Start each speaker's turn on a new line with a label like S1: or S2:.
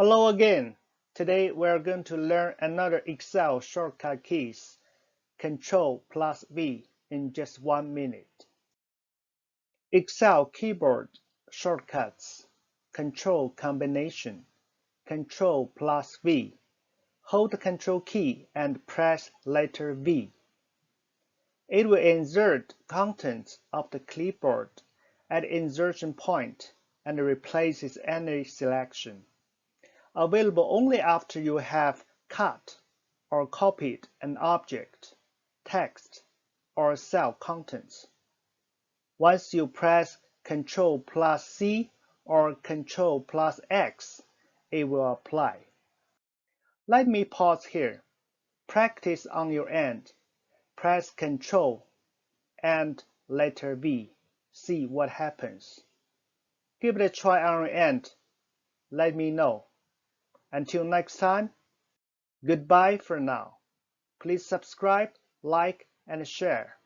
S1: Hello again. Today we are going to learn another Excel shortcut keys, Control plus V, in just 1 minute. Excel keyboard shortcuts, Control combination, Control plus V. Hold the Control key and press letter V. It will insert contents of the clipboard at the insertion point and replaces any selection. Available only after you have cut or copied an object, text, or cell contents. Once you press Ctrl plus C or Ctrl plus X, it will apply. Let me pause here. Practice on your end. Press Ctrl and letter V. See what happens. Give it a try on your end. Let me know. Until next time, goodbye for now. Please subscribe, like, and share.